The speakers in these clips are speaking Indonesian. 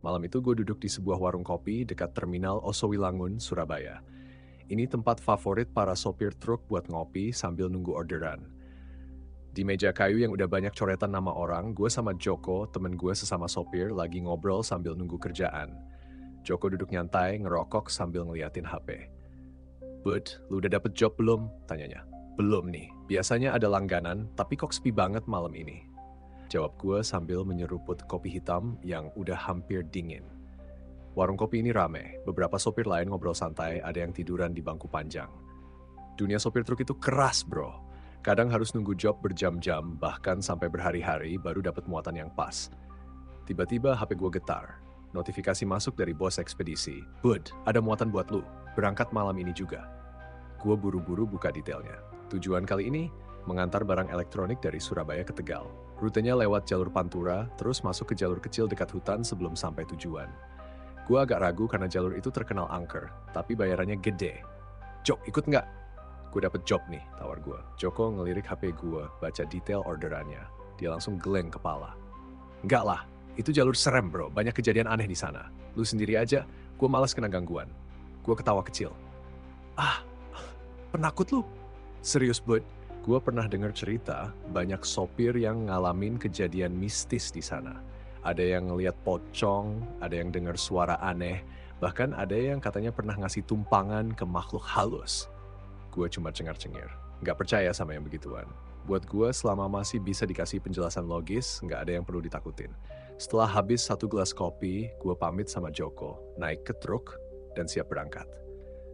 Malam itu gue duduk di sebuah warung kopi dekat terminal Osowilangun, Surabaya. Ini tempat favorit para sopir truk buat ngopi sambil nunggu orderan. Di meja kayu yang udah banyak coretan nama orang, gue sama Joko, temen gue sesama sopir, lagi ngobrol sambil nunggu kerjaan. Joko duduk nyantai, ngerokok sambil ngeliatin HP. Bud, lu udah dapet job belum? Tanyanya. Belum nih, biasanya ada langganan, tapi kok sepi banget malam ini. Jawab gue sambil menyeruput kopi hitam yang udah hampir dingin. Warung kopi ini rame, beberapa sopir lain ngobrol santai, ada yang tiduran di bangku panjang. Dunia sopir truk itu keras bro. Kadang harus nunggu job berjam-jam, bahkan sampai berhari-hari baru dapat muatan yang pas. Tiba-tiba HP gue getar. Notifikasi masuk dari bos ekspedisi. Bud, ada muatan buat lu. Berangkat malam ini juga. Gue buru-buru buka detailnya. Tujuan kali ini, mengantar barang elektronik dari Surabaya ke Tegal. Rutenya lewat jalur Pantura, terus masuk ke jalur kecil dekat hutan sebelum sampai tujuan. Gue agak ragu karena jalur itu terkenal angker, tapi bayarannya gede. Jok, ikut nggak? Gue dapet job nih, tawar gue. Joko ngelirik HP gue, baca detail orderannya. Dia langsung geleng kepala. Enggak lah, itu jalur serem bro, banyak kejadian aneh di sana. Lu sendiri aja, gue malas kena gangguan. Gue ketawa kecil. Ah, penakut lu? Serius bud, gue pernah dengar cerita banyak sopir yang ngalamin kejadian mistis di sana. Ada yang ngeliat pocong, ada yang dengar suara aneh, bahkan ada yang katanya pernah ngasih tumpangan ke makhluk halus. Gue cuma cengar-cengir, nggak percaya sama yang begituan. Buat gue selama masih bisa dikasih penjelasan logis, nggak ada yang perlu ditakutin. Setelah habis satu gelas kopi, gue pamit sama Joko, naik ke truk, dan siap berangkat.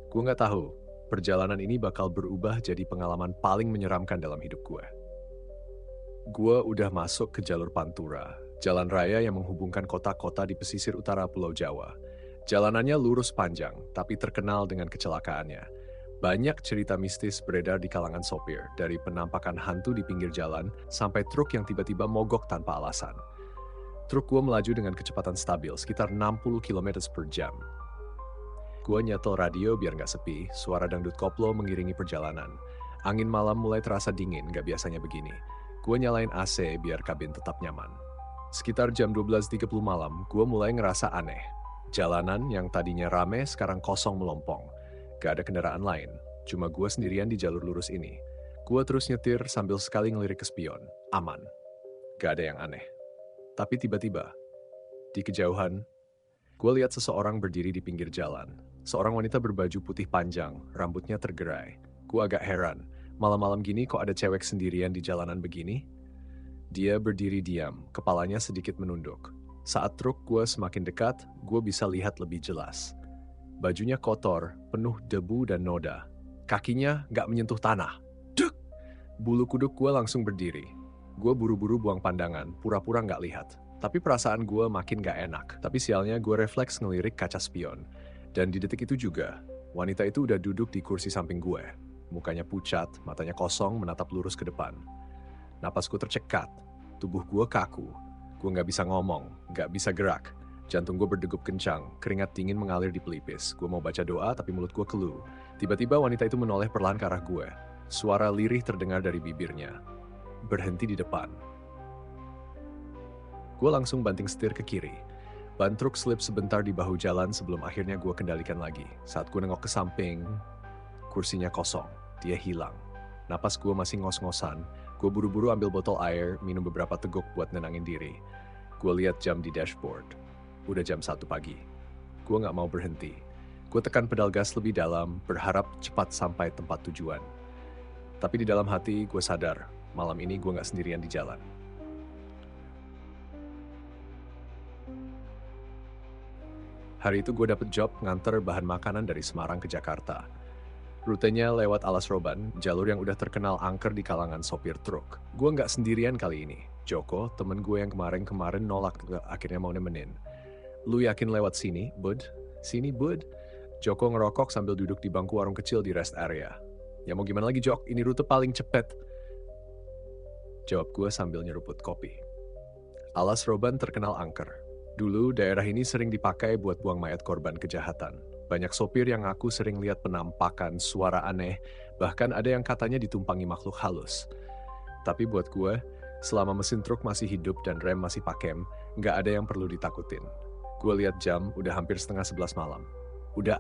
Gue nggak tahu, perjalanan ini bakal berubah jadi pengalaman paling menyeramkan dalam hidup gue. Gue udah masuk ke jalur Pantura, jalan raya yang menghubungkan kota-kota di pesisir utara Pulau Jawa. Jalanannya lurus panjang, tapi terkenal dengan kecelakaannya. Banyak cerita mistis beredar di kalangan sopir, dari penampakan hantu di pinggir jalan sampai truk yang tiba-tiba mogok tanpa alasan. Truk gue melaju dengan kecepatan stabil, sekitar 60 km per jam. Gue nyetel radio biar nggak sepi, suara dangdut koplo mengiringi perjalanan. Angin malam mulai terasa dingin, nggak biasanya begini. Gue nyalain AC biar kabin tetap nyaman. Sekitar jam 12.30 malam, gue mulai ngerasa aneh. Jalanan yang tadinya rame sekarang kosong melompong. Gak ada kendaraan lain, cuma gue sendirian di jalur lurus ini. Gue terus nyetir sambil sekali ngelirik ke spion. Aman. Gak ada yang aneh. Tapi tiba-tiba, di kejauhan, gue lihat seseorang berdiri di pinggir jalan. Seorang wanita berbaju putih panjang, rambutnya tergerai. Gue agak heran, malam-malam gini kok ada cewek sendirian di jalanan begini? Dia berdiri diam, kepalanya sedikit menunduk. Saat truk gue semakin dekat, gue bisa lihat lebih jelas. Bajunya kotor, penuh debu dan noda. Kakinya nggak menyentuh tanah. Duk! Bulu kuduk gue langsung berdiri. Gue buru-buru buang pandangan, pura-pura nggak lihat. Tapi perasaan gue makin gak enak. Tapi sialnya gue refleks ngelirik kaca spion. Dan di detik itu juga, wanita itu udah duduk di kursi samping gue. Mukanya pucat, matanya kosong menatap lurus ke depan. Napasku tercekat, tubuh gue kaku. Gue gak bisa ngomong, gak bisa gerak. Jantung gue berdegup kencang, keringat dingin mengalir di pelipis. Gue mau baca doa tapi mulut gue keluh. Tiba-tiba wanita itu menoleh perlahan ke arah gue. Suara lirih terdengar dari bibirnya. Berhenti di depan. Gue langsung banting setir ke kiri. Ban truk slip sebentar di bahu jalan sebelum akhirnya gue kendalikan lagi. Saat gue nengok ke samping, kursinya kosong. Dia hilang. Napas gue masih ngos-ngosan. Gue buru-buru ambil botol air, minum beberapa teguk buat nenangin diri. Gue lihat jam di dashboard. Udah jam 1 pagi. Gue gak mau berhenti. Gue tekan pedal gas lebih dalam, berharap cepat sampai tempat tujuan. Tapi di dalam hati gue sadar, malam ini gue gak sendirian di jalan. Hari itu gue dapet job nganter bahan makanan dari Semarang ke Jakarta. Rutenya lewat Alas Roban, jalur yang udah terkenal angker di kalangan sopir truk. Gue nggak sendirian kali ini. Joko, temen gue yang kemarin nolak, akhirnya mau nemenin. Lu yakin lewat sini, Bud? Sini, Bud? Joko ngerokok sambil duduk di bangku warung kecil di rest area. Ya mau gimana lagi, Jok? Ini rute paling cepet. Jawab gue sambil nyeruput kopi. Alas Roban terkenal angker. Dulu daerah ini sering dipakai buat buang mayat korban kejahatan. Banyak sopir yang ngaku sering lihat penampakan, suara aneh, bahkan ada yang katanya ditumpangi makhluk halus. Tapi buat gue, selama mesin truk masih hidup dan rem masih pakem, nggak ada yang perlu ditakutin. Gue lihat jam, udah hampir setengah 11 malam. Udah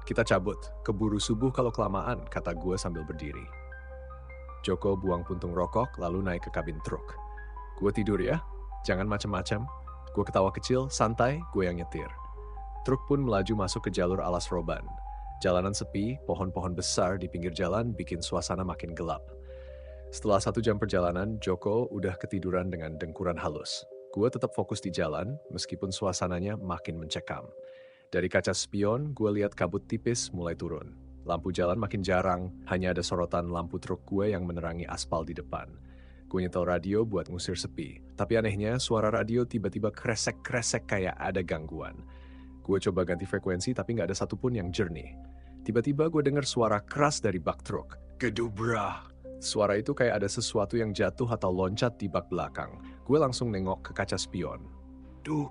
kita cabut. Keburu subuh kalau kelamaan, kata gue sambil berdiri. Joko buang puntung rokok, lalu naik ke kabin truk. Gue tidur ya, jangan macem-macem. Gue ketawa kecil, santai, gue yang nyetir. Truk pun melaju masuk ke jalur alas roban. Jalanan sepi, pohon-pohon besar di pinggir jalan bikin suasana makin gelap. Setelah 1 jam perjalanan, Joko udah ketiduran dengan dengkuran halus. Gue tetap fokus di jalan, meskipun suasananya makin mencekam. Dari kaca spion, gue lihat kabut tipis mulai turun. Lampu jalan makin jarang, hanya ada sorotan lampu truk gue yang menerangi aspal di depan. Gue nyetel radio buat ngusir sepi. Tapi anehnya, suara radio tiba-tiba kresek-kresek kayak ada gangguan. Gue coba ganti frekuensi tapi nggak ada satupun yang jernih. Tiba-tiba gue dengar suara keras dari bak truk. Gedubrak. Suara itu kayak ada sesuatu yang jatuh atau loncat di bak belakang. Gue langsung nengok ke kaca spion. Duh.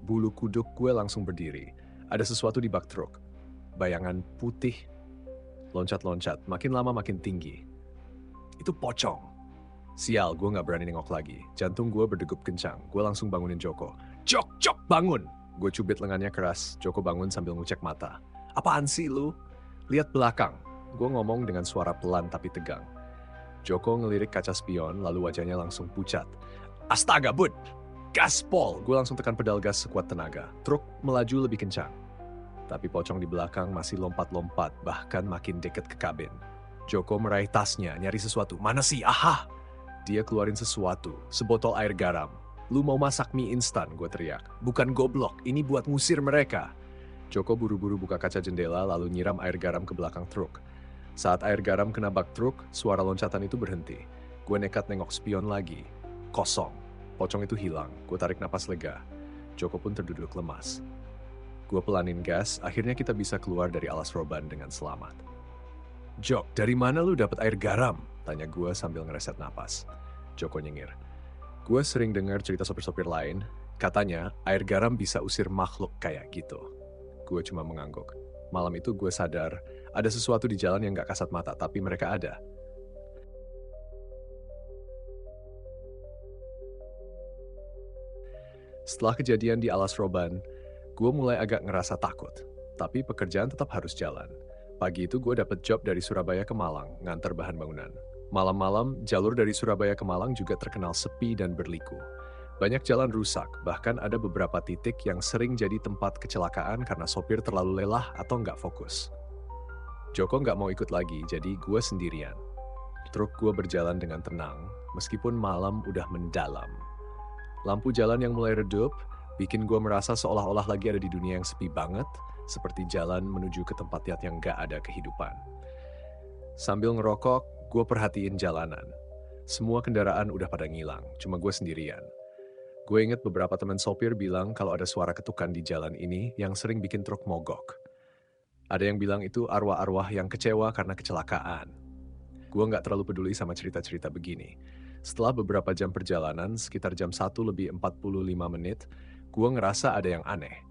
Bulu kuduk gue langsung berdiri. Ada sesuatu di bak truk. Bayangan putih. Loncat-loncat, makin lama makin tinggi. Itu pocong. Sial, gue gak berani nengok lagi. Jantung gue berdegup kencang. Gue langsung bangunin Joko. Jok, bangun! Gue cubit lengannya keras. Joko bangun sambil ngucek mata. Apaan sih lu? Lihat belakang. Gue ngomong dengan suara pelan tapi tegang. Joko ngelirik kaca spion, lalu wajahnya langsung pucat. Astaga, bud! Gaspol! Gue langsung tekan pedal gas sekuat tenaga. Truk melaju lebih kencang. Tapi pocong di belakang masih lompat-lompat, bahkan makin deket ke kabin. Joko meraih tasnya, nyari sesuatu. Mana sih? Aha! Dia keluarin sesuatu, sebotol air garam. Lu mau masak mie instan, gue teriak. Bukan goblok, ini buat ngusir mereka. Joko buru-buru buka kaca jendela, lalu nyiram air garam ke belakang truk. Saat air garam kena bak truk, suara loncatan itu berhenti. Gue nekat nengok spion lagi. Kosong. Pocong itu hilang. Gue tarik napas lega. Joko pun terduduk lemas. Gue pelanin gas, akhirnya kita bisa keluar dari alas roban dengan selamat. Jok, dari mana lu dapat air garam? Tanya gue sambil ngereset napas. Joko nyengir. Gue sering dengar cerita sopir-sopir lain, katanya air garam bisa usir makhluk kayak gitu. Gue cuma mengangguk. Malam itu gue sadar, ada sesuatu di jalan yang gak kasat mata, tapi mereka ada. Setelah kejadian di alas roban, gue mulai agak ngerasa takut. Tapi pekerjaan tetap harus jalan. Pagi itu gue dapet job dari Surabaya ke Malang, nganter bahan bangunan. Malam-malam, jalur dari Surabaya ke Malang juga terkenal sepi dan berliku. Banyak jalan rusak, bahkan ada beberapa titik yang sering jadi tempat kecelakaan karena sopir terlalu lelah atau nggak fokus. Joko nggak mau ikut lagi, jadi gue sendirian. Truk gue berjalan dengan tenang, meskipun malam udah mendalam. Lampu jalan yang mulai redup, bikin gue merasa seolah-olah lagi ada di dunia yang sepi banget, seperti jalan menuju ke tempat yang nggak ada kehidupan. Sambil ngerokok, gue perhatiin jalanan. Semua kendaraan udah pada ngilang, cuma gue sendirian. Gue inget beberapa teman sopir bilang kalau ada suara ketukan di jalan ini yang sering bikin truk mogok. Ada yang bilang itu arwah-arwah yang kecewa karena kecelakaan. Gue nggak terlalu peduli sama cerita-cerita begini. Setelah beberapa jam perjalanan, sekitar jam 1 lebih 45 menit, gue ngerasa ada yang aneh.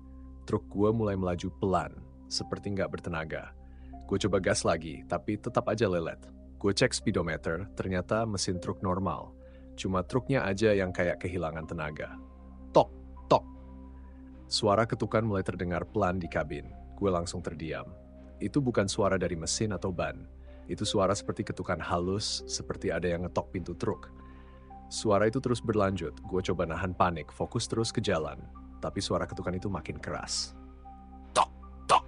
Truk gue mulai melaju pelan, seperti nggak bertenaga. Gue coba gas lagi, tapi tetap aja lelet. Gue cek speedometer, ternyata mesin truk normal. Cuma truknya aja yang kayak kehilangan tenaga. Tok, tok. Suara ketukan mulai terdengar pelan di kabin. Gue langsung terdiam. Itu bukan suara dari mesin atau ban. Itu suara seperti ketukan halus, seperti ada yang ngetok pintu truk. Suara itu terus berlanjut. Gue coba nahan panik, fokus terus ke jalan. Tapi suara ketukan itu makin keras. Tok, tok.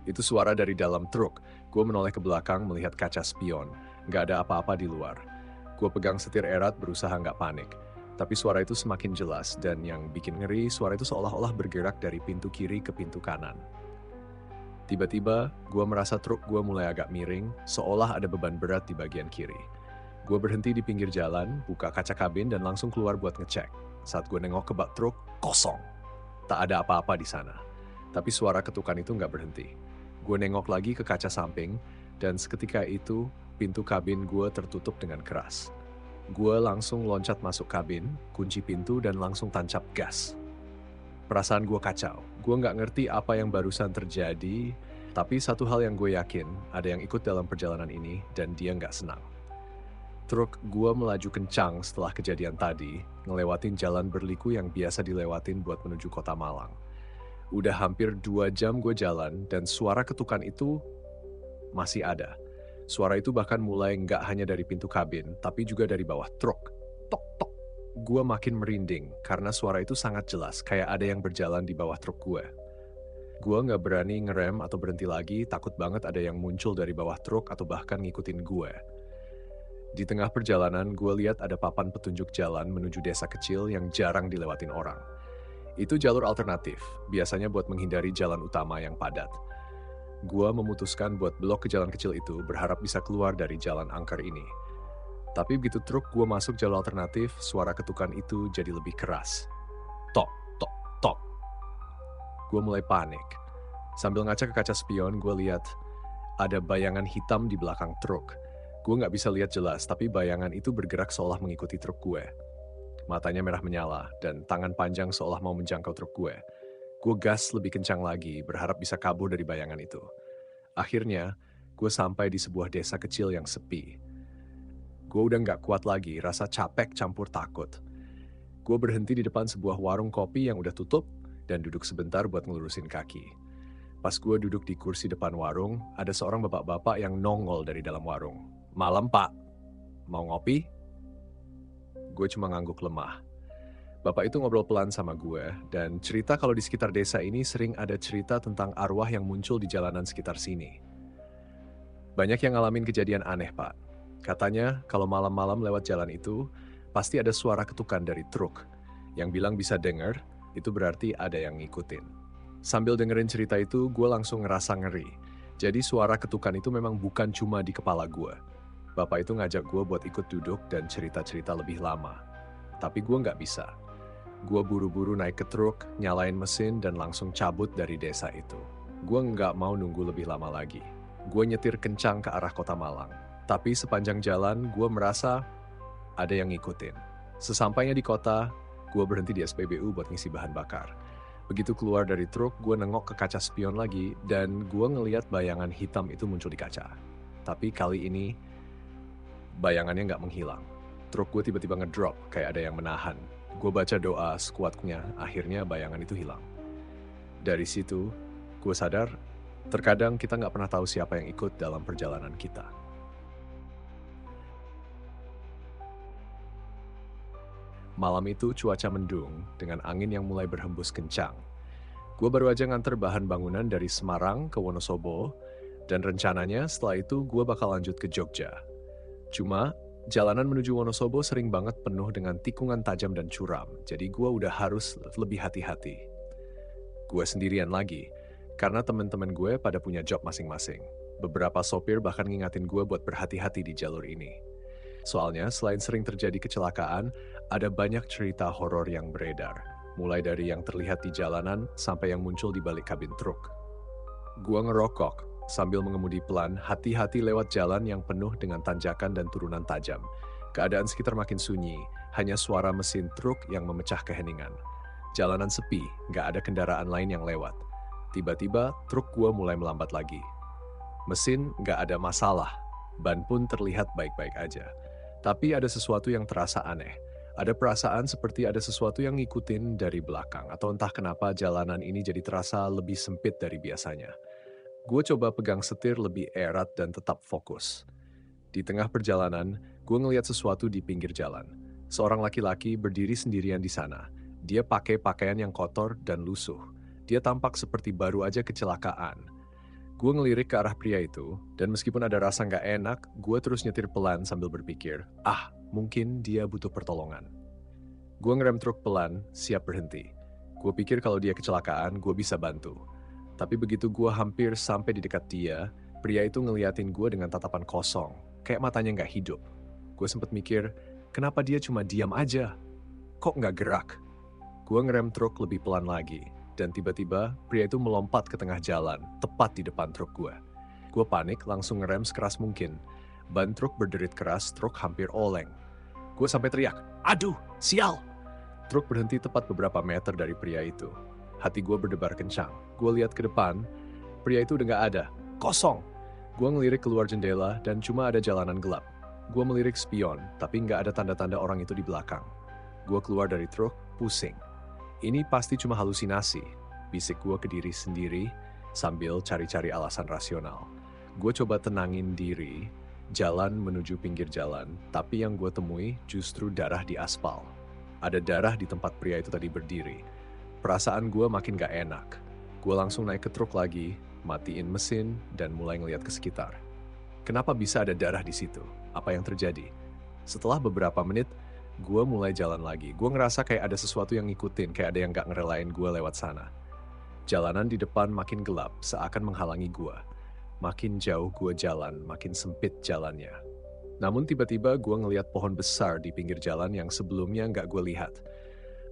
Itu suara dari dalam truk. Gue menoleh ke belakang melihat kaca spion. Nggak ada apa-apa di luar. Gue pegang setir erat berusaha nggak panik. Tapi suara itu semakin jelas dan yang bikin ngeri, suara itu seolah-olah bergerak dari pintu kiri ke pintu kanan. Tiba-tiba, gue merasa truk gue mulai agak miring, seolah ada beban berat di bagian kiri. Gue berhenti di pinggir jalan, buka kaca kabin dan langsung keluar buat ngecek. Saat gue nengok ke bak truk, kosong. Tak ada apa-apa di sana. Tapi suara ketukan itu nggak berhenti. Gue nengok lagi ke kaca samping, dan seketika itu, pintu kabin gue tertutup dengan keras. Gue langsung loncat masuk kabin, kunci pintu dan langsung tancap gas. Perasaan gue kacau. Gue nggak ngerti apa yang barusan terjadi, tapi satu hal yang gue yakin, ada yang ikut dalam perjalanan ini dan dia nggak senang. Truk gua melaju kencang setelah kejadian tadi, ngelewatin jalan berliku yang biasa dilewatin buat menuju kota Malang. Udah hampir 2 jam gue jalan dan suara ketukan itu masih ada. Suara itu bahkan mulai nggak hanya dari pintu kabin, tapi juga dari bawah truk. Tok tok. Gue makin merinding karena suara itu sangat jelas, kayak ada yang berjalan di bawah truk gue. Gue nggak berani ngerem atau berhenti lagi, takut banget ada yang muncul dari bawah truk atau bahkan ngikutin gue. Di tengah perjalanan, gue lihat ada papan petunjuk jalan menuju desa kecil yang jarang dilewatin orang. Itu jalur alternatif, biasanya buat menghindari jalan utama yang padat. Gua memutuskan buat belok ke jalan kecil itu, berharap bisa keluar dari jalan angker ini. Tapi begitu truk gua masuk jalur alternatif, suara ketukan itu jadi lebih keras. Tok, tok, tok. Gua mulai panik. Sambil ngaca ke kaca spion, gua lihat ada bayangan hitam di belakang truk. Gua nggak bisa lihat jelas, tapi bayangan itu bergerak seolah mengikuti truk gue. Matanya merah menyala, dan tangan panjang seolah mau menjangkau truk gue. Gue gas lebih kencang lagi, berharap bisa kabur dari bayangan itu. Akhirnya, gue sampai di sebuah desa kecil yang sepi. Gue udah nggak kuat lagi, rasa capek campur takut. Gue berhenti di depan sebuah warung kopi yang udah tutup, dan duduk sebentar buat ngelurusin kaki. Pas gue duduk di kursi depan warung, ada seorang bapak-bapak yang nongol dari dalam warung. "Malam, Pak. Mau ngopi?" Gue cuma ngangguk lemah. Bapak itu ngobrol pelan sama gue, dan cerita kalau di sekitar desa ini sering ada cerita tentang arwah yang muncul di jalanan sekitar sini. Banyak yang ngalamin kejadian aneh, Pak. Katanya kalau malam-malam lewat jalan itu, pasti ada suara ketukan dari truk. Yang bilang bisa denger, itu berarti ada yang ngikutin. Sambil dengerin cerita itu, gue langsung ngerasa ngeri. Jadi suara ketukan itu memang bukan cuma di kepala gue. Bapak itu ngajak gue buat ikut duduk dan cerita-cerita lebih lama. Tapi gue nggak bisa. Gue buru-buru naik ke truk, nyalain mesin, dan langsung cabut dari desa itu. Gue nggak mau nunggu lebih lama lagi. Gue nyetir kencang ke arah kota Malang. Tapi sepanjang jalan, gue merasa ada yang ngikutin. Sesampainya di kota, gue berhenti di SPBU buat ngisi bahan bakar. Begitu keluar dari truk, gue nengok ke kaca spion lagi, dan gue ngeliat bayangan hitam itu muncul di kaca. Tapi kali ini, bayangannya nggak menghilang. Truk gue tiba-tiba ngedrop, kayak ada yang menahan. Gue baca doa sekuatnya, akhirnya bayangan itu hilang. Dari situ, gue sadar, terkadang kita nggak pernah tahu siapa yang ikut dalam perjalanan kita. Malam itu cuaca mendung, dengan angin yang mulai berhembus kencang. Gue baru aja nganter bahan bangunan dari Semarang ke Wonosobo, dan rencananya setelah itu gue bakal lanjut ke Jogja. Cuma, jalanan menuju Wonosobo sering banget penuh dengan tikungan tajam dan curam, jadi gue udah harus lebih hati-hati. Gue sendirian lagi, karena teman-teman gue pada punya job masing-masing. Beberapa sopir bahkan ngingatin gue buat berhati-hati di jalur ini. Soalnya selain sering terjadi kecelakaan, ada banyak cerita horor yang beredar. Mulai dari yang terlihat di jalanan sampai yang muncul di balik kabin truk. Gue ngerokok, sambil mengemudi pelan, hati-hati lewat jalan yang penuh dengan tanjakan dan turunan tajam. Keadaan sekitar makin sunyi, hanya suara mesin truk yang memecah keheningan. Jalanan sepi, gak ada kendaraan lain yang lewat. Tiba-tiba, truk gue mulai melambat lagi. Mesin gak ada masalah, ban pun terlihat baik-baik aja. Tapi ada sesuatu yang terasa aneh. Ada perasaan seperti ada sesuatu yang ngikutin dari belakang, atau entah kenapa jalanan ini jadi terasa lebih sempit dari biasanya. Gue coba pegang setir lebih erat dan tetap fokus. Di tengah perjalanan, gue ngeliat sesuatu di pinggir jalan. Seorang laki-laki berdiri sendirian di sana. Dia pakai pakaian yang kotor dan lusuh. Dia tampak seperti baru aja kecelakaan. Gue ngelirik ke arah pria itu, dan meskipun ada rasa nggak enak, gue terus nyetir pelan sambil berpikir, mungkin dia butuh pertolongan. Gue ngerem truk pelan, siap berhenti. Gue pikir kalau dia kecelakaan, gue bisa bantu. Tapi begitu gue hampir sampai di dekat dia, pria itu ngeliatin gue dengan tatapan kosong, kayak matanya nggak hidup. Gue sempet mikir, kenapa dia cuma diam aja? Kok nggak gerak? Gue ngerem truk lebih pelan lagi. Dan tiba-tiba, pria itu melompat ke tengah jalan, tepat di depan truk gue. Gue panik, langsung ngerem sekeras mungkin. Ban truk berderit keras, truk hampir oleng. Gue sampai teriak, "Aduh, sial!" Truk berhenti tepat beberapa meter dari pria itu. Hati gue berdebar kencang. Gue lihat ke depan, pria itu udah gak ada, kosong. Gue ngelirik keluar jendela dan cuma ada jalanan gelap. Gue melirik spion, tapi nggak ada tanda-tanda orang itu di belakang. Gue keluar dari truk, pusing. Ini pasti cuma halusinasi, bisik gue ke diri sendiri sambil cari-cari alasan rasional. Gue coba tenangin diri, jalan menuju pinggir jalan, tapi yang gue temui justru darah di aspal. Ada darah di tempat pria itu tadi berdiri. Perasaan gue makin gak enak. Gue langsung naik ke truk lagi, matiin mesin, dan mulai ngeliat ke sekitar. Kenapa bisa ada darah di situ? Apa yang terjadi? Setelah beberapa menit, gue mulai jalan lagi. Gue ngerasa kayak ada sesuatu yang ngikutin, kayak ada yang gak ngerelain gue lewat sana. Jalanan di depan makin gelap, seakan menghalangi gue. Makin jauh gue jalan, makin sempit jalannya. Namun tiba-tiba gue ngeliat pohon besar di pinggir jalan yang sebelumnya nggak gue lihat.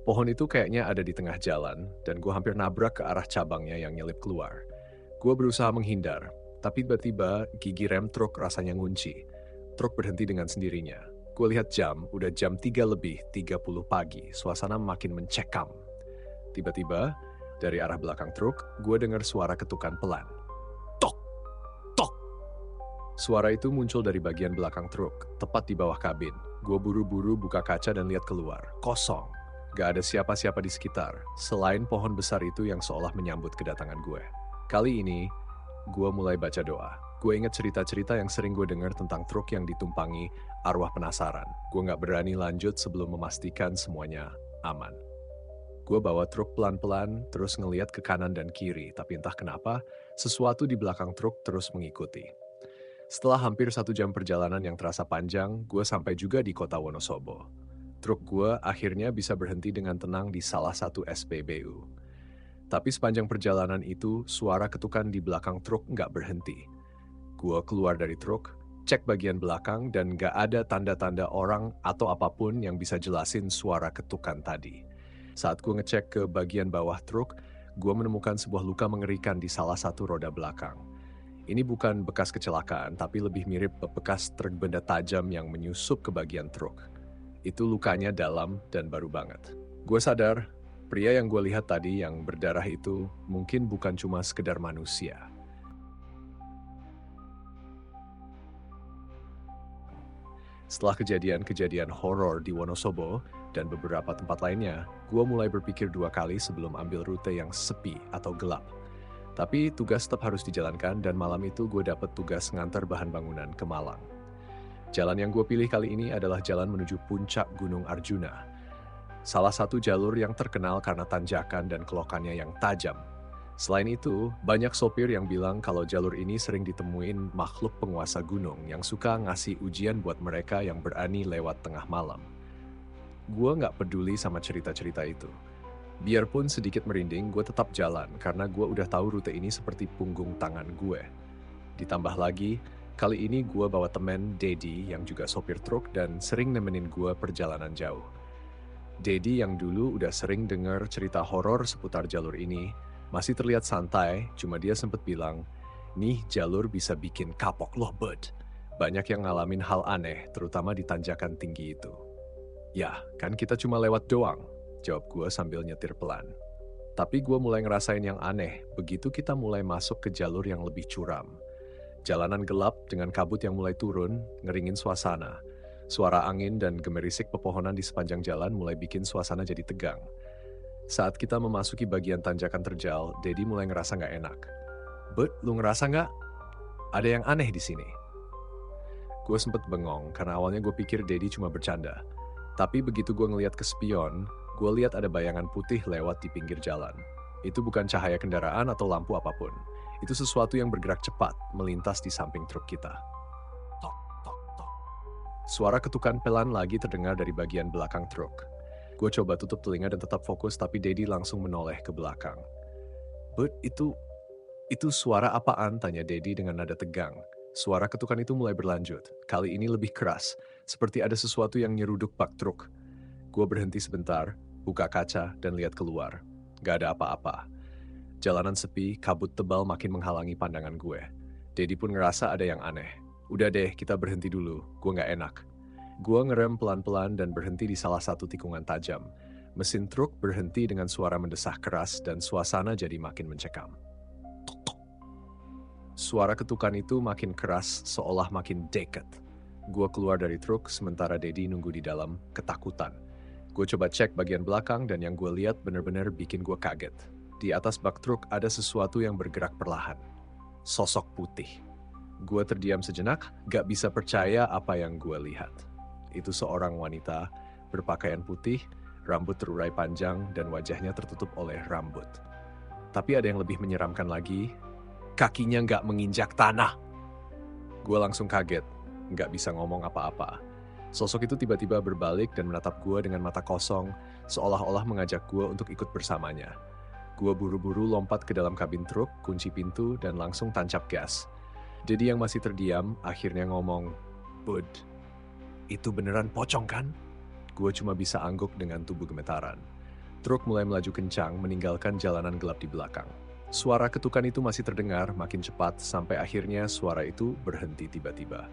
Pohon itu kayaknya ada di tengah jalan, dan gue hampir nabrak ke arah cabangnya yang nyelip keluar. Gue berusaha menghindar, tapi tiba-tiba gigi rem truk rasanya ngunci. Truk berhenti dengan sendirinya. Gue lihat jam, udah jam 3:30 pagi, suasana makin mencekam. Tiba-tiba, dari arah belakang truk, gue dengar suara ketukan pelan. Tok! Tok! Suara itu muncul dari bagian belakang truk, tepat di bawah kabin. Gue buru-buru buka kaca dan lihat keluar. Kosong. Gak ada siapa-siapa di sekitar, selain pohon besar itu yang seolah menyambut kedatangan gue. Kali ini, gue mulai baca doa. Gue ingat cerita-cerita yang sering gue dengar tentang truk yang ditumpangi arwah penasaran. Gue gak berani lanjut sebelum memastikan semuanya aman. Gue bawa truk pelan-pelan, terus ngeliat ke kanan dan kiri, tapi entah kenapa, sesuatu di belakang truk terus mengikuti. Setelah hampir 1 jam perjalanan yang terasa panjang, gue sampai juga di kota Wonosobo. Truk gue akhirnya bisa berhenti dengan tenang di salah satu SPBU. Tapi sepanjang perjalanan itu, suara ketukan di belakang truk nggak berhenti. Gue keluar dari truk, cek bagian belakang, dan nggak ada tanda-tanda orang atau apapun yang bisa jelasin suara ketukan tadi. Saat gue ngecek ke bagian bawah truk, gue menemukan sebuah luka mengerikan di salah satu roda belakang. Ini bukan bekas kecelakaan, tapi lebih mirip bekas truk benda tajam yang menyusup ke bagian truk. Itu lukanya dalam dan baru banget. Gue sadar, pria yang gue lihat tadi yang berdarah itu mungkin bukan cuma sekedar manusia. Setelah kejadian-kejadian horor di Wonosobo dan beberapa tempat lainnya, gue mulai berpikir 2 kali sebelum ambil rute yang sepi atau gelap. Tapi tugas tetap harus dijalankan dan malam itu gue dapet tugas ngantar bahan bangunan ke Malang. Jalan yang gue pilih kali ini adalah jalan menuju puncak Gunung Arjuna. Salah satu jalur yang terkenal karena tanjakan dan kelokannya yang tajam. Selain itu, banyak sopir yang bilang kalau jalur ini sering ditemuin makhluk penguasa gunung yang suka ngasih ujian buat mereka yang berani lewat tengah malam. Gue nggak peduli sama cerita-cerita itu. Biarpun sedikit merinding, gue tetap jalan karena gue udah tahu rute ini seperti punggung tangan gue. Ditambah lagi, kali ini gue bawa temen Dedi yang juga sopir truk dan sering nemenin gue perjalanan jauh. Dedi yang dulu udah sering denger cerita horor seputar jalur ini, masih terlihat santai, cuma dia sempet bilang, nih jalur bisa bikin kapok loh bud. Banyak yang ngalamin hal aneh, terutama di tanjakan tinggi itu. Ya, kan kita cuma lewat doang, jawab gue sambil nyetir pelan. Tapi gue mulai ngerasain yang aneh, begitu kita mulai masuk ke jalur yang lebih curam. Jalanan gelap dengan kabut yang mulai turun, ngeringin suasana. Suara angin dan gemerisik pepohonan di sepanjang jalan mulai bikin suasana jadi tegang. Saat kita memasuki bagian tanjakan terjal, Dedi mulai ngerasa nggak enak. Bud, lu ngerasa nggak? Ada yang aneh di sini. Gue sempet bengong karena awalnya gue pikir Dedi cuma bercanda. Tapi begitu gue ngeliat ke spion, gue lihat ada bayangan putih lewat di pinggir jalan. Itu bukan cahaya kendaraan atau lampu apapun. Itu sesuatu yang bergerak cepat, melintas di samping truk kita. Tok, tok, tok. Suara ketukan pelan lagi terdengar dari bagian belakang truk. Gue coba tutup telinga dan tetap fokus, tapi Dedi langsung menoleh ke belakang. Bud, itu suara apaan? Tanya Dedi dengan nada tegang. Suara ketukan itu mulai berlanjut. Kali ini lebih keras, seperti ada sesuatu yang nyeruduk bak truk. Gue berhenti sebentar, buka kaca, dan lihat keluar. Gak ada apa-apa. Jalanan sepi, kabut tebal makin menghalangi pandangan gue. Dedi pun ngerasa ada yang aneh. Udah deh, kita berhenti dulu. Gue gak enak. Gue ngerem pelan-pelan dan berhenti di salah satu tikungan tajam. Mesin truk berhenti dengan suara mendesah keras dan suasana jadi makin mencekam. Suara ketukan itu makin keras seolah makin dekat. Gue keluar dari truk sementara Dedi nunggu di dalam, ketakutan. Gue coba cek bagian belakang dan yang gue lihat benar-benar bikin gue kaget. Di atas bak truk ada sesuatu yang bergerak perlahan. Sosok putih. Gue terdiam sejenak, gak bisa percaya apa yang gue lihat. Itu seorang wanita berpakaian putih, rambut terurai panjang dan wajahnya tertutup oleh rambut. Tapi ada yang lebih menyeramkan lagi, kakinya gak menginjak tanah. Gue langsung kaget, gak bisa ngomong apa-apa. Sosok itu tiba-tiba berbalik dan menatap gue dengan mata kosong, seolah-olah mengajak gue untuk ikut bersamanya. Gue buru-buru lompat ke dalam kabin truk, kunci pintu, dan langsung tancap gas. Jadi yang masih terdiam, akhirnya ngomong, "Bud, itu beneran pocong kan?" Gue cuma bisa angguk dengan tubuh gemetaran. Truk mulai melaju kencang, meninggalkan jalanan gelap di belakang. Suara ketukan itu masih terdengar makin cepat, sampai akhirnya suara itu berhenti tiba-tiba.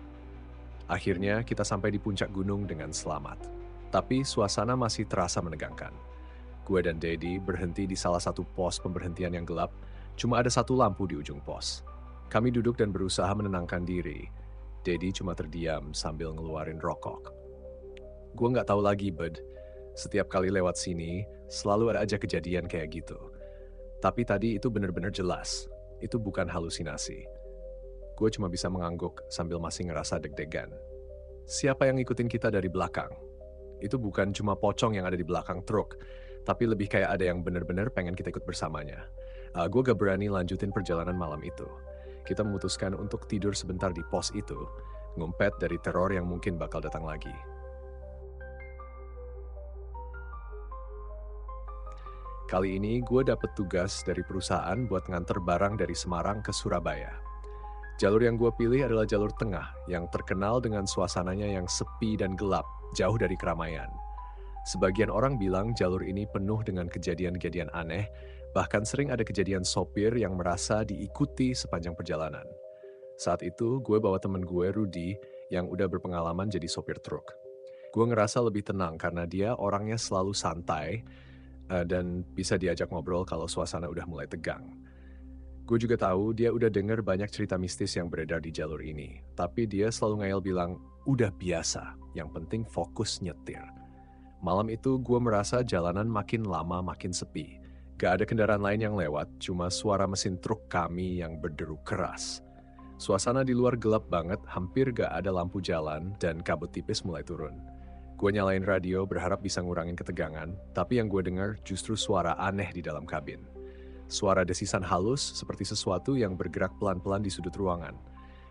Akhirnya kita sampai di puncak gunung dengan selamat. Tapi suasana masih terasa menegangkan. Gue dan Dedi berhenti di salah satu pos pemberhentian yang gelap, cuma ada satu lampu di ujung pos. Kami duduk dan berusaha menenangkan diri. Dedi cuma terdiam sambil ngeluarin rokok. Gue nggak tahu lagi, Bud. Setiap kali lewat sini, selalu ada aja kejadian kayak gitu. Tapi tadi itu benar-benar jelas. Itu bukan halusinasi. Gue cuma bisa mengangguk sambil masih ngerasa deg-degan. Siapa yang ngikutin kita dari belakang? Itu bukan cuma pocong yang ada di belakang truk, tapi lebih kayak ada yang benar-benar pengen kita ikut bersamanya. Gue gak berani lanjutin perjalanan malam itu. Kita memutuskan untuk tidur sebentar di pos itu, ngumpet dari teror yang mungkin bakal datang lagi. Kali ini gue dapet tugas dari perusahaan buat nganter barang dari Semarang ke Surabaya. Jalur yang gue pilih adalah jalur tengah yang terkenal dengan suasananya yang sepi dan gelap, jauh dari keramaian. Sebagian orang bilang jalur ini penuh dengan kejadian-kejadian aneh, bahkan sering ada kejadian sopir yang merasa diikuti sepanjang perjalanan. Saat itu, gue bawa temen gue, Rudy, yang udah berpengalaman jadi sopir truk. Gue ngerasa lebih tenang karena dia orangnya selalu santai dan bisa diajak ngobrol kalau suasana udah mulai tegang. Gue juga tahu dia udah denger banyak cerita mistis yang beredar di jalur ini. Tapi dia selalu ngeyel bilang, udah biasa, yang penting fokus nyetir. Malam itu gue merasa jalanan makin lama makin sepi. Gak ada kendaraan lain yang lewat, cuma suara mesin truk kami yang berderu keras. Suasana di luar gelap banget, hampir gak ada lampu jalan, dan kabut tipis mulai turun. Gue nyalain radio berharap bisa ngurangin ketegangan, tapi yang gue dengar justru suara aneh di dalam kabin. Suara desisan halus seperti sesuatu yang bergerak pelan-pelan di sudut ruangan.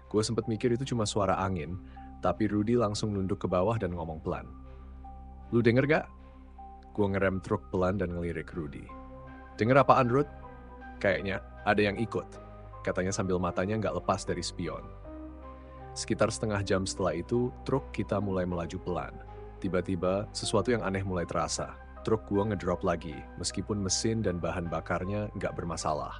Gue sempat mikir itu cuma suara angin, tapi Rudy langsung nunduk ke bawah dan ngomong pelan. "Lu denger gak?" Gue ngerem truk pelan dan ngelirik Rudy. "Denger apaan, Rud?" "Kayaknya ada yang ikut," katanya sambil matanya nggak lepas dari spion. Sekitar setengah jam setelah itu, truk kita mulai melaju pelan. Tiba-tiba, sesuatu yang aneh mulai terasa. Truk gue ngedrop lagi, meskipun mesin dan bahan bakarnya nggak bermasalah.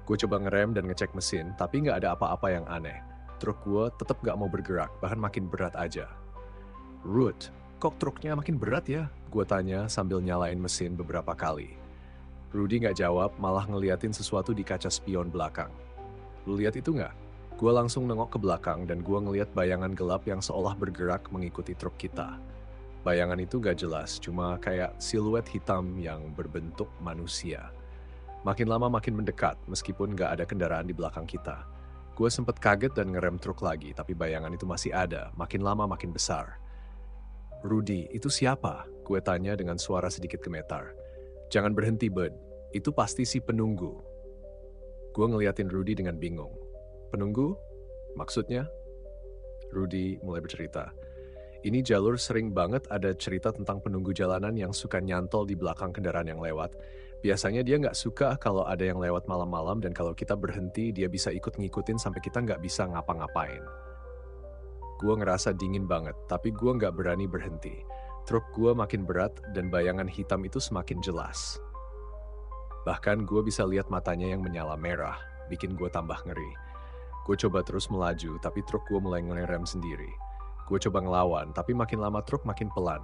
Gue coba ngerem dan ngecek mesin, tapi nggak ada apa-apa yang aneh. Truk gue tetap nggak mau bergerak, bahkan makin berat aja. "Ruth, kok truknya makin berat ya?" Gue tanya sambil nyalain mesin beberapa kali. Rudy nggak jawab, malah ngeliatin sesuatu di kaca spion belakang. "Lu lihat itu nggak?" Gue langsung nengok ke belakang dan gue ngeliat bayangan gelap yang seolah bergerak mengikuti truk kita. Bayangan itu gak jelas, cuma kayak siluet hitam yang berbentuk manusia. Makin lama makin mendekat, meskipun gak ada kendaraan di belakang kita. Gue sempet kaget dan ngerem truk lagi, tapi bayangan itu masih ada, makin lama makin besar. "Rudy, itu siapa?" Gue tanya dengan suara sedikit gemetar. "Jangan berhenti, Bud. Itu pasti si penunggu." Gue ngeliatin Rudy dengan bingung. "Penunggu? Maksudnya?" Rudy mulai bercerita. "Ini jalur sering banget ada cerita tentang penunggu jalanan yang suka nyantol di belakang kendaraan yang lewat. Biasanya dia nggak suka kalau ada yang lewat malam-malam dan kalau kita berhenti dia bisa ikut ngikutin sampai kita nggak bisa ngapa-ngapain." Gue ngerasa dingin banget, tapi gue nggak berani berhenti. Truk gue makin berat dan bayangan hitam itu semakin jelas. Bahkan gue bisa lihat matanya yang menyala merah, bikin gue tambah ngeri. Gue coba terus melaju, tapi truk gue mulai ngerem sendiri. Gue coba ngelawan, tapi makin lama truk makin pelan.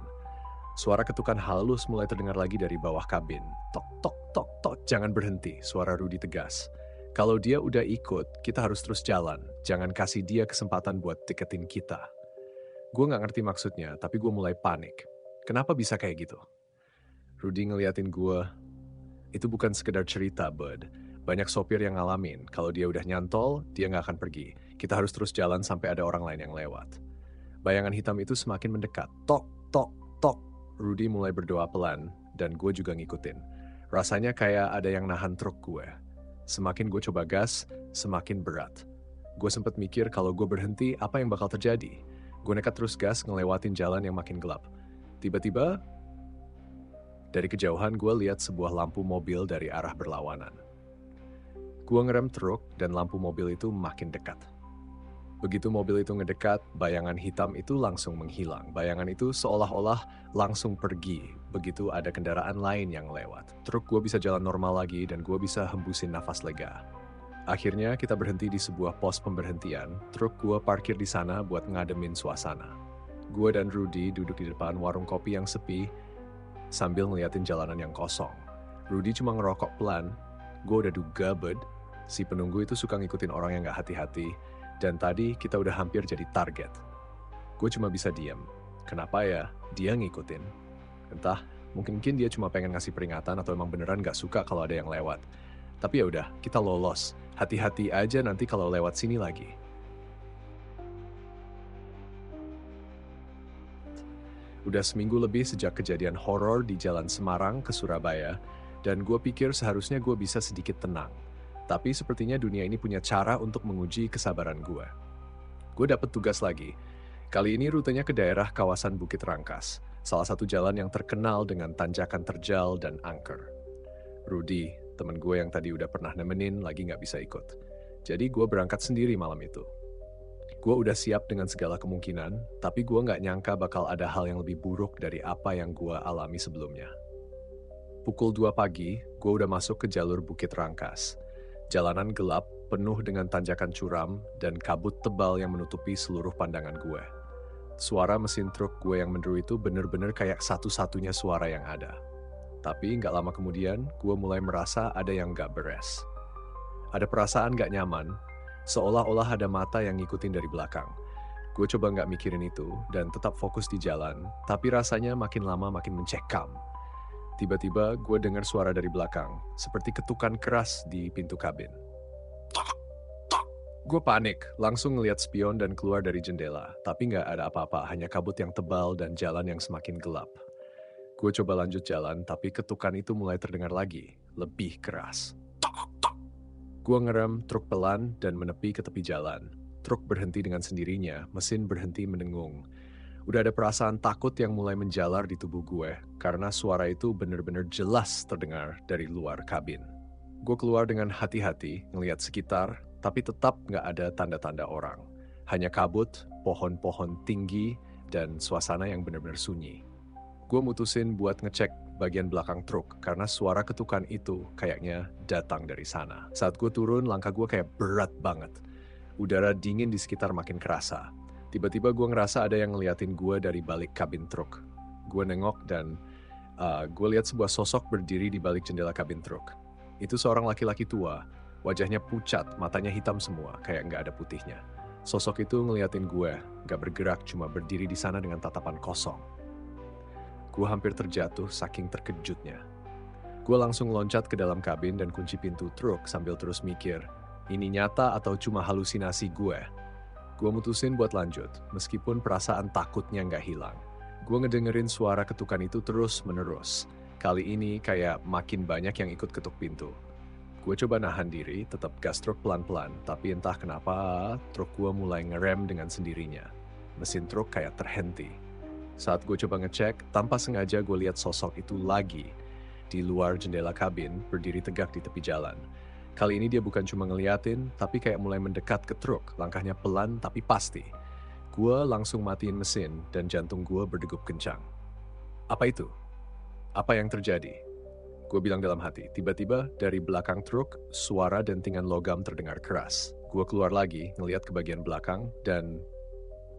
Suara ketukan halus mulai terdengar lagi dari bawah kabin. "Tok, tok, tok, tok, jangan berhenti," suara Rudy tegas. "Kalau dia udah ikut, kita harus terus jalan. Jangan kasih dia kesempatan buat deketin kita." Gue nggak ngerti maksudnya, tapi gue mulai panik. Kenapa bisa kayak gitu? Rudy ngeliatin gue, itu bukan sekedar cerita, bud. Banyak sopir yang ngalamin, kalau dia udah nyantol, dia nggak akan pergi. Kita harus terus jalan sampai ada orang lain yang lewat. Bayangan hitam itu semakin mendekat. Tok, tok, tok. Rudy mulai berdoa pelan, dan gue juga ngikutin. Rasanya kayak ada yang nahan truk gue. Semakin gue coba gas, semakin berat. Gue sempet mikir kalau gue berhenti, apa yang bakal terjadi? Gue nekat terus gas ngelewatin jalan yang makin gelap. Tiba-tiba, dari kejauhan gue lihat sebuah lampu mobil dari arah berlawanan. Gue ngerem truk dan lampu mobil itu makin dekat. Begitu mobil itu ngedekat, bayangan hitam itu langsung menghilang. Bayangan itu seolah-olah langsung pergi. Begitu ada kendaraan lain yang lewat. Truk gue bisa jalan normal lagi dan gue bisa hembusin nafas lega. Akhirnya kita berhenti di sebuah pos pemberhentian. Truk gue parkir di sana buat ngademin suasana. Gue dan Rudy duduk di depan warung kopi yang sepi sambil ngeliatin jalanan yang kosong. Rudy cuma ngerokok pelan. Gue udah duga, bud, si penunggu itu suka ngikutin orang yang gak hati-hati. Dan tadi kita udah hampir jadi target. Gue cuma bisa diam. Kenapa ya? Dia ngikutin. Entah, mungkin dia cuma pengen ngasih peringatan atau emang beneran gak suka kalau ada yang lewat. Tapi ya udah, kita lolos. Hati-hati aja nanti kalau lewat sini lagi. Udah seminggu lebih sejak kejadian horor di Jalan Semarang ke Surabaya, dan gue pikir seharusnya gue bisa sedikit tenang. Tapi sepertinya dunia ini punya cara untuk menguji kesabaran gue. Gue dapet tugas lagi. Kali ini rutenya ke daerah kawasan Bukit Rangkas, salah satu jalan yang terkenal dengan tanjakan terjal dan angker. Rudy, temen gue yang tadi udah pernah nemenin, lagi gak bisa ikut. Jadi gue berangkat sendiri malam itu. Gue udah siap dengan segala kemungkinan, tapi gue gak nyangka bakal ada hal yang lebih buruk dari apa yang gue alami sebelumnya. Pukul 2 pagi, gue udah masuk ke jalur Bukit Rangkas. Jalanan gelap, penuh dengan tanjakan curam, dan kabut tebal yang menutupi seluruh pandangan gue. Suara mesin truk gue yang menderu itu bener-bener kayak satu-satunya suara yang ada. Tapi nggak lama kemudian, gue mulai merasa ada yang nggak beres. Ada perasaan nggak nyaman, seolah-olah ada mata yang ngikutin dari belakang. Gue coba nggak mikirin itu, dan tetap fokus di jalan, tapi rasanya makin lama makin mencekam. Tiba-tiba gue dengar suara dari belakang, seperti ketukan keras di pintu kabin. Tok, tok. Gue panik, langsung ngeliat spion dan keluar dari jendela. Tapi nggak ada apa-apa, hanya kabut yang tebal dan jalan yang semakin gelap. Gue coba lanjut jalan, tapi ketukan itu mulai terdengar lagi, lebih keras. Tok, tok. Gue ngerem truk pelan dan menepi ke tepi jalan. Truk berhenti dengan sendirinya, mesin berhenti mendengung. Udah ada perasaan takut yang mulai menjalar di tubuh gue, karena suara itu benar-benar jelas terdengar dari luar kabin. Gue keluar dengan hati-hati, ngelihat sekitar, tapi tetap nggak ada tanda-tanda orang. Hanya kabut, pohon-pohon tinggi, dan suasana yang benar-benar sunyi. Gue mutusin buat ngecek bagian belakang truk, karena suara ketukan itu kayaknya datang dari sana. Saat gue turun, langkah gue kayak berat banget. Udara dingin di sekitar makin kerasa. Tiba-tiba gue ngerasa ada yang ngeliatin gue dari balik kabin truk. Gue nengok dan gue lihat sebuah sosok berdiri di balik jendela kabin truk. Itu seorang laki-laki tua, wajahnya pucat, matanya hitam semua, kayak nggak ada putihnya. Sosok itu ngeliatin gue, nggak bergerak, cuma berdiri di sana dengan tatapan kosong. Gue hampir terjatuh saking terkejutnya. Gue langsung loncat ke dalam kabin dan kunci pintu truk sambil terus mikir, ini nyata atau cuma halusinasi gue? Gue mutusin buat lanjut, meskipun perasaan takutnya nggak hilang. Gue ngedengerin suara ketukan itu terus menerus. Kali ini kayak makin banyak yang ikut ketuk pintu. Gue coba nahan diri, tetap gas truk pelan-pelan, tapi entah kenapa truk gue mulai ngerem dengan sendirinya. Mesin truk kayak terhenti. Saat gue coba ngecek, tanpa sengaja gue lihat sosok itu lagi. Di luar jendela kabin, berdiri tegak di tepi jalan. Kali ini dia bukan cuma ngeliatin, tapi kayak mulai mendekat ke truk, langkahnya pelan tapi pasti. Gue langsung matiin mesin dan jantung gue berdegup kencang. Apa itu? Apa yang terjadi? Gue bilang dalam hati. Tiba-tiba dari belakang truk, suara dentingan logam terdengar keras. Gue keluar lagi, ngeliat ke bagian belakang, dan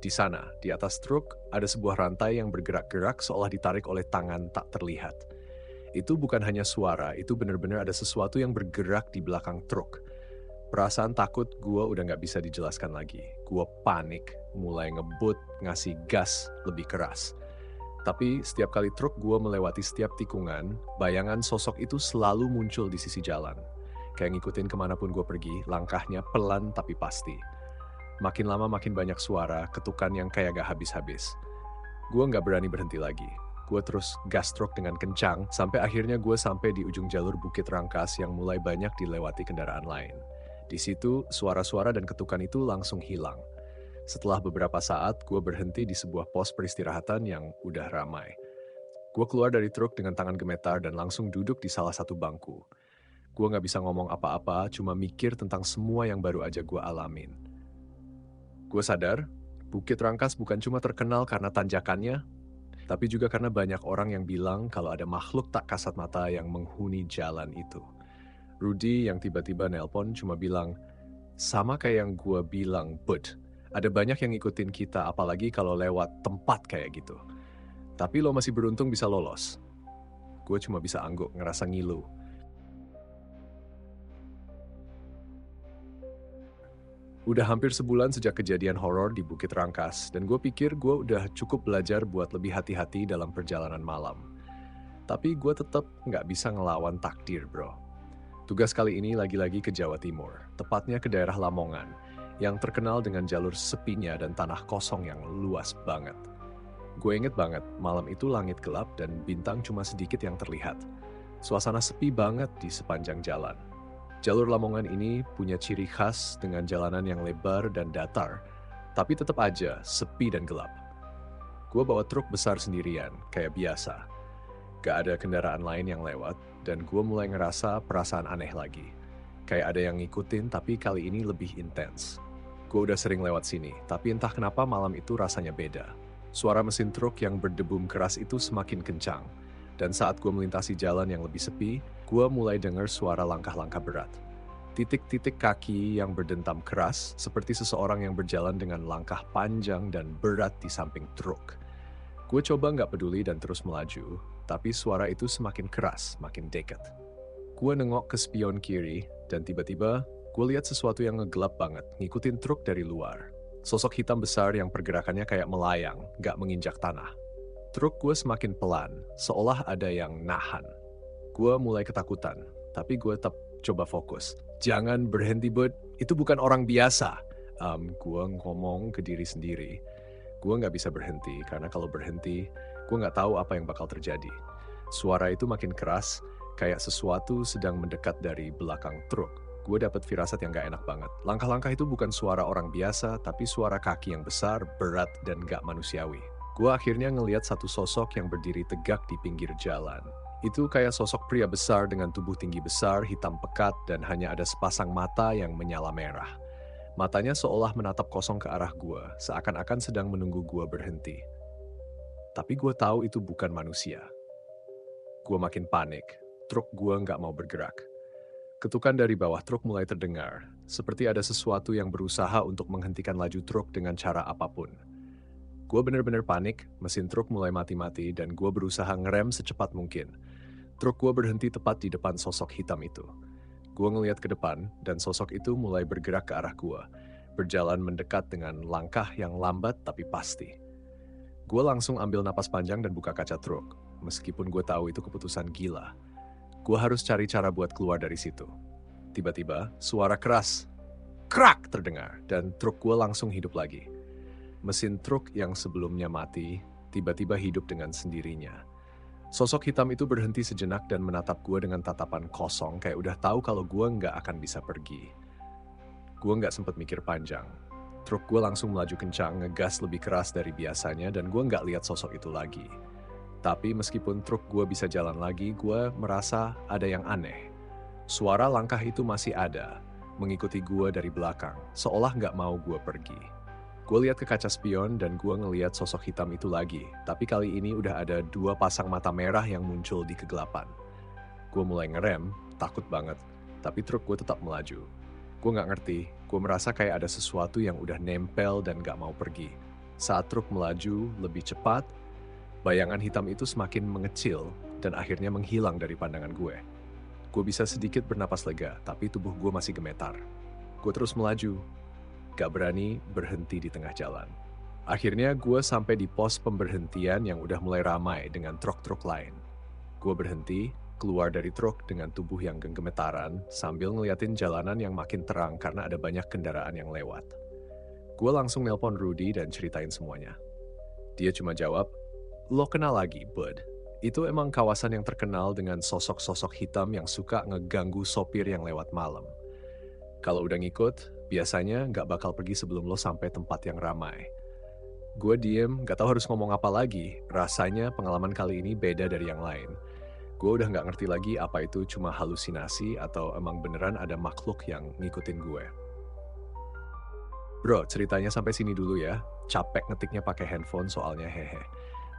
di sana, di atas truk, ada sebuah rantai yang bergerak-gerak seolah ditarik oleh tangan tak terlihat. Itu bukan hanya suara, itu benar-benar ada sesuatu yang bergerak di belakang truk. Perasaan takut gue udah nggak bisa dijelaskan lagi. Gue panik, mulai ngebut, ngasih gas lebih keras. Tapi setiap kali truk gue melewati setiap tikungan, bayangan sosok itu selalu muncul di sisi jalan. Kayak ngikutin kemanapun gue pergi, langkahnya pelan tapi pasti. Makin lama makin banyak suara, ketukan yang kayak gak habis-habis. Gue nggak berani berhenti lagi. Gue terus gas truk dengan kencang, sampai akhirnya gue sampai di ujung jalur Bukit Rangkas yang mulai banyak dilewati kendaraan lain. Di situ, suara-suara dan ketukan itu langsung hilang. Setelah beberapa saat, gue berhenti di sebuah pos peristirahatan yang udah ramai. Gue keluar dari truk dengan tangan gemetar dan langsung duduk di salah satu bangku. Gue nggak bisa ngomong apa-apa, cuma mikir tentang semua yang baru aja gue alamin. Gue sadar, Bukit Rangkas bukan cuma terkenal karena tanjakannya, tapi juga karena banyak orang yang bilang kalau ada makhluk tak kasat mata yang menghuni jalan itu. Rudy yang tiba-tiba nelpon cuma bilang, sama kayak yang gue bilang, Bud. Ada banyak yang ngikutin kita, apalagi kalau lewat tempat kayak gitu. Tapi lo masih beruntung bisa lolos. Gue cuma bisa angguk, ngerasa ngilu. Udah hampir sebulan sejak kejadian horor di Bukit Rangkas, dan gue pikir gue udah cukup belajar buat lebih hati-hati dalam perjalanan malam. Tapi gue tetap nggak bisa ngelawan takdir, bro. Tugas kali ini lagi-lagi ke Jawa Timur, tepatnya ke daerah Lamongan, yang terkenal dengan jalur sepinya dan tanah kosong yang luas banget. Gue inget banget, malam itu langit gelap dan bintang cuma sedikit yang terlihat. Suasana sepi banget di sepanjang jalan. Jalur Lamongan ini punya ciri khas dengan jalanan yang lebar dan datar, tapi tetap aja sepi dan gelap. Gue bawa truk besar sendirian, kayak biasa. Gak ada kendaraan lain yang lewat, dan gue mulai ngerasa perasaan aneh lagi. Kayak ada yang ngikutin, tapi kali ini lebih intens. Gue udah sering lewat sini, tapi entah kenapa malam itu rasanya beda. Suara mesin truk yang berdebum keras itu semakin kencang. Dan saat gue melintasi jalan yang lebih sepi, gue mulai dengar suara langkah-langkah berat. Titik-titik kaki yang berdentam keras, seperti seseorang yang berjalan dengan langkah panjang dan berat di samping truk. Gue coba nggak peduli dan terus melaju, tapi suara itu semakin keras, makin dekat. Gue nengok ke spion kiri, dan tiba-tiba gue lihat sesuatu yang ngegelap banget, ngikutin truk dari luar. Sosok hitam besar yang pergerakannya kayak melayang, nggak menginjak tanah. Truk gue semakin pelan, seolah ada yang nahan. Gue mulai ketakutan, tapi gue tetap coba fokus. Jangan berhenti, Bud. Itu bukan orang biasa. Gue ngomong ke diri sendiri. Gue nggak bisa berhenti, karena kalau berhenti, gue nggak tahu apa yang bakal terjadi. Suara itu makin keras, kayak sesuatu sedang mendekat dari belakang truk. Gue dapat firasat yang gak enak banget. Langkah-langkah itu bukan suara orang biasa, tapi suara kaki yang besar, berat, dan gak manusiawi. Gue akhirnya ngelihat satu sosok yang berdiri tegak di pinggir jalan. Itu kayak sosok pria besar dengan tubuh tinggi besar, hitam pekat, dan hanya ada sepasang mata yang menyala merah. Matanya seolah menatap kosong ke arah gue, seakan-akan sedang menunggu gue berhenti. Tapi gue tahu itu bukan manusia. Gue makin panik, truk gue nggak mau bergerak. Ketukan dari bawah truk mulai terdengar, seperti ada sesuatu yang berusaha untuk menghentikan laju truk dengan cara apapun. Gue bener-bener panik, mesin truk mulai mati-mati dan gue berusaha ngerem secepat mungkin. Truk gue berhenti tepat di depan sosok hitam itu. Gue ngeliat ke depan dan sosok itu mulai bergerak ke arah gue, berjalan mendekat dengan langkah yang lambat tapi pasti. Gue langsung ambil napas panjang dan buka kaca truk, meskipun gue tahu itu keputusan gila. Gue harus cari cara buat keluar dari situ. Tiba-tiba, suara keras, krak terdengar dan truk gue langsung hidup lagi. Mesin truk yang sebelumnya mati, tiba-tiba hidup dengan sendirinya. Sosok hitam itu berhenti sejenak dan menatap gue dengan tatapan kosong, kayak udah tahu kalau gue nggak akan bisa pergi. Gue nggak sempat mikir panjang. Truk gue langsung melaju kencang, ngegas lebih keras dari biasanya, dan gue nggak lihat sosok itu lagi. Tapi meskipun truk gue bisa jalan lagi, gue merasa ada yang aneh. Suara langkah itu masih ada, mengikuti gue dari belakang, seolah nggak mau gue pergi. Gue lihat ke kaca spion dan gue ngeliat sosok hitam itu lagi, tapi kali ini udah ada 2 pasang mata merah yang muncul di kegelapan. Gue mulai ngerem, takut banget, tapi truk gue tetap melaju. Gue nggak ngerti, gue merasa kayak ada sesuatu yang udah nempel dan nggak mau pergi. Saat truk melaju lebih cepat, bayangan hitam itu semakin mengecil dan akhirnya menghilang dari pandangan gue. Gue bisa sedikit bernapas lega, tapi tubuh gue masih gemetar. Gue terus melaju, gak berani berhenti di tengah jalan. Akhirnya gue sampai di pos pemberhentian yang udah mulai ramai dengan truk-truk lain. Gue berhenti, keluar dari truk dengan tubuh yang gemetaran sambil ngeliatin jalanan yang makin terang karena ada banyak kendaraan yang lewat. Gue langsung nelpon Rudy dan ceritain semuanya. Dia cuma jawab, "Lo kenal lagi, Bud. Itu emang kawasan yang terkenal dengan sosok-sosok hitam yang suka ngeganggu sopir yang lewat malam. Kalau udah ngikut, biasanya nggak bakal pergi sebelum lo sampai tempat yang ramai." Gue diem, gak tahu harus ngomong apa lagi. Rasanya pengalaman kali ini beda dari yang lain. Gue udah gak ngerti lagi apa itu cuma halusinasi atau emang beneran ada makhluk yang ngikutin gue. Bro, ceritanya sampai sini dulu ya. Capek ngetiknya pakai handphone soalnya hehe.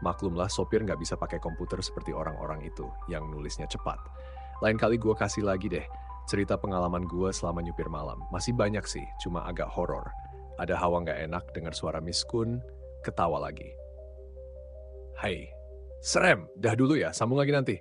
Maklumlah sopir nggak bisa pakai komputer seperti orang-orang itu yang nulisnya cepat. Lain kali gue kasih lagi deh cerita pengalaman gue selama nyupir malam. Masih banyak sih, cuma agak horor. Ada hawa nggak enak dengar suara miskun, ketawa lagi. Hai, serem, dah dulu ya, sambung lagi nanti.